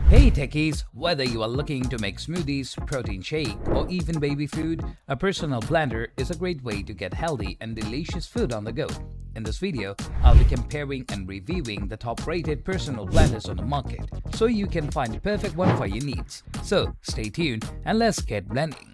Hey techies, whether you are looking to make smoothies, protein shake, or even baby food, a personal blender is a great way to get healthy and delicious food on the go. In this video, I'll be comparing and reviewing the top-rated personal blenders on the market, so you can find the perfect one for your needs. So stay tuned and let's get blending.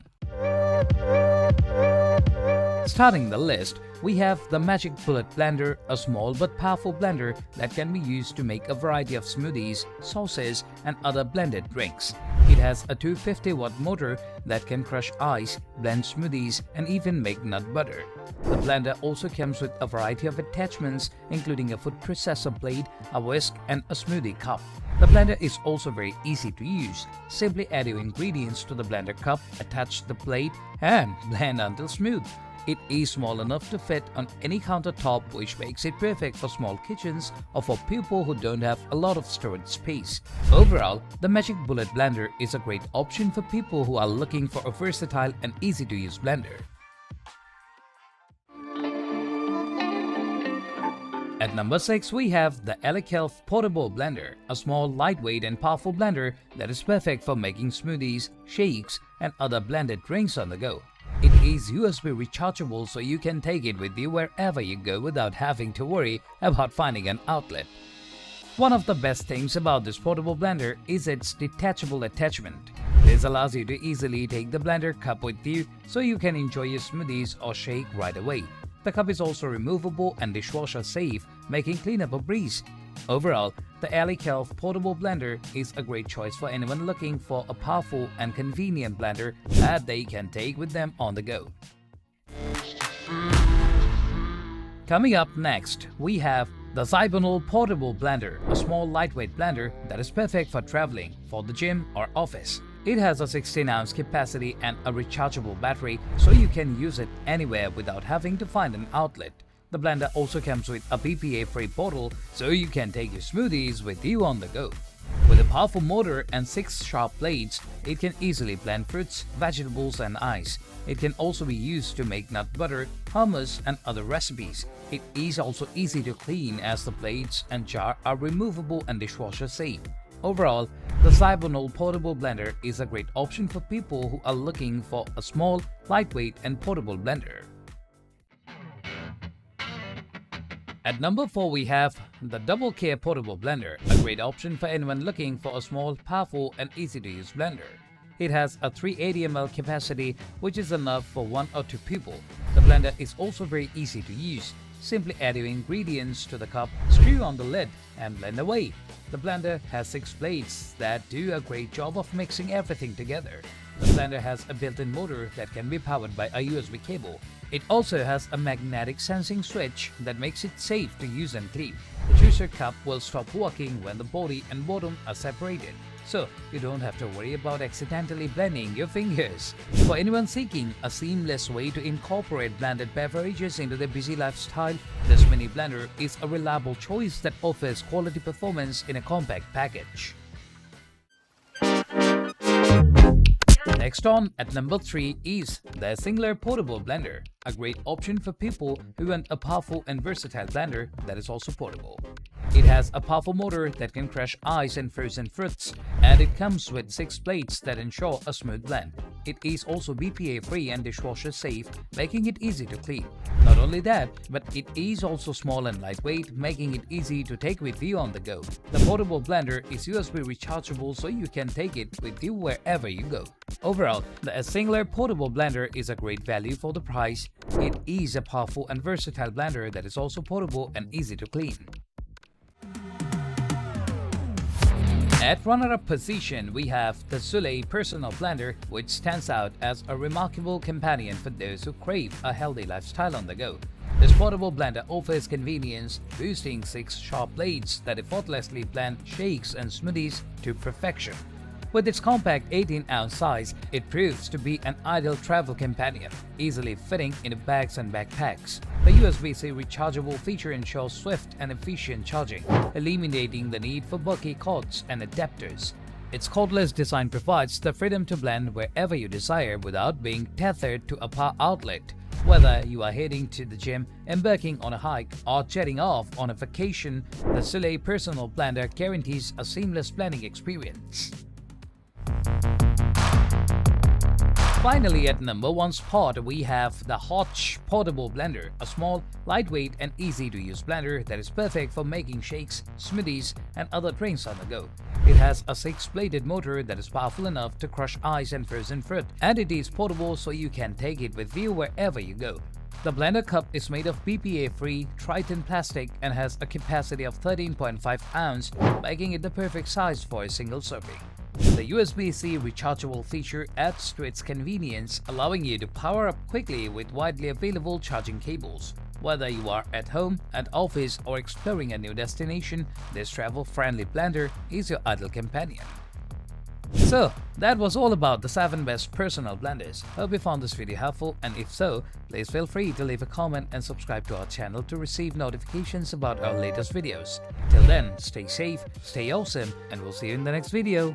Starting the list, we have the Magic Bullet Blender, a small but powerful blender that can be used to make a variety of smoothies, sauces, and other blended drinks. It has a 250-watt motor that can crush ice, blend smoothies, and even make nut butter. The blender also comes with a variety of attachments, including a food processor blade, a whisk, and a smoothie cup. The blender is also very easy to use. Simply add your ingredients to the blender cup, attach the blade, and blend until smooth. It is small enough to fit on any countertop, which makes it perfect for small kitchens or for people who don't have a lot of storage space. Overall, the Magic Bullet Blender is a great option for people who are looking for a versatile and easy-to-use blender. At number 6, we have the Elechelf Portable Blender, a small, lightweight and powerful blender that is perfect for making smoothies, shakes, and other blended drinks on the go. It is USB rechargeable, so you can take it with you wherever you go without having to worry about finding an outlet. One of the best things about this portable blender is its detachable attachment. This allows you to easily take the blender cup with you so you can enjoy your smoothies or shake right away. The cup is also removable and dishwasher safe, making cleanup a breeze. Overall, the Elechelf Portable Blender is a great choice for anyone looking for a powerful and convenient blender that they can take with them on the go. Coming up next, we have the Xibonol Portable Blender, a small lightweight blender that is perfect for traveling, for the gym or office. It has a 16-ounce capacity and a rechargeable battery, so you can use it anywhere without having to find an outlet. The blender also comes with a BPA-free bottle, so you can take your smoothies with you on the go. With a powerful motor and 6 sharp blades, it can easily blend fruits, vegetables, and ice. It can also be used to make nut butter, hummus, and other recipes. It is also easy to clean as the blades and jar are removable and dishwasher safe. Overall, the Xibonol Portable Blender is a great option for people who are looking for a small, lightweight, and portable blender. At number 4, we have the DoubleCare Portable Blender, a great option for anyone looking for a small, powerful, and easy-to-use blender. It has a 380 ml capacity, which is enough for 1 or 2 people. The blender is also very easy to use. Simply add your ingredients to the cup, screw on the lid, and blend away. The blender has 6 blades that do a great job of mixing everything together. The blender has a built-in motor that can be powered by a USB cable. It also has a magnetic sensing switch that makes it safe to use and clean. The juicer cup will stop working when the body and bottom are separated, so you don't have to worry about accidentally blending your fingers. For anyone seeking a seamless way to incorporate blended beverages into their busy lifestyle, this mini blender is a reliable choice that offers quality performance in a compact package. Next on, at number 3 is the Asingleer Portable Blender, a great option for people who want a powerful and versatile blender that is also portable. It has a powerful motor that can crush ice and frozen fruits, and it comes with 6 plates that ensure a smooth blend. It is also BPA-free and dishwasher safe, making it easy to clean. Not only that, but it is also small and lightweight, making it easy to take with you on the go. The portable blender is USB rechargeable, so you can take it with you wherever you go. Overall, the Asingleer Portable Blender is a great value for the price. It is a powerful and versatile blender that is also portable and easy to clean. At runner-up position, we have the Zulay Personal Blender, which stands out as a remarkable companion for those who crave a healthy lifestyle on the go. This portable blender offers convenience, boasting 6 sharp blades that effortlessly blend shakes and smoothies to perfection. With its compact 18-ounce size, it proves to be an ideal travel companion, easily fitting into bags and backpacks. The USB-C rechargeable feature ensures swift and efficient charging, eliminating the need for bulky cords and adapters. Its cordless design provides the freedom to blend wherever you desire without being tethered to a power outlet. Whether you are heading to the gym, embarking on a hike, or jetting off on a vacation, the Zulay personal blender guarantees a seamless blending experience. Finally, at number 1 spot, we have the Hotsch portable blender, a small, lightweight and easy-to-use blender that is perfect for making shakes, smoothies and other drinks on the go. It has a 6-bladed motor that is powerful enough to crush ice and frozen fruit, and it is portable so you can take it with you wherever you go. The blender cup is made of BPA-free Triton plastic and has a capacity of 13.5 ounce, making it the perfect size for a single serving. The USB-C rechargeable feature adds to its convenience, allowing you to power up quickly with widely available charging cables. Whether you are at home, at office or exploring a new destination, this travel-friendly blender is your ideal companion. So, that was all about the 7 best personal blenders. Hope you found this video helpful, and if so, please feel free to leave a comment and subscribe to our channel to receive notifications about our latest videos. Till then, stay safe, stay awesome, and we'll see you in the next video.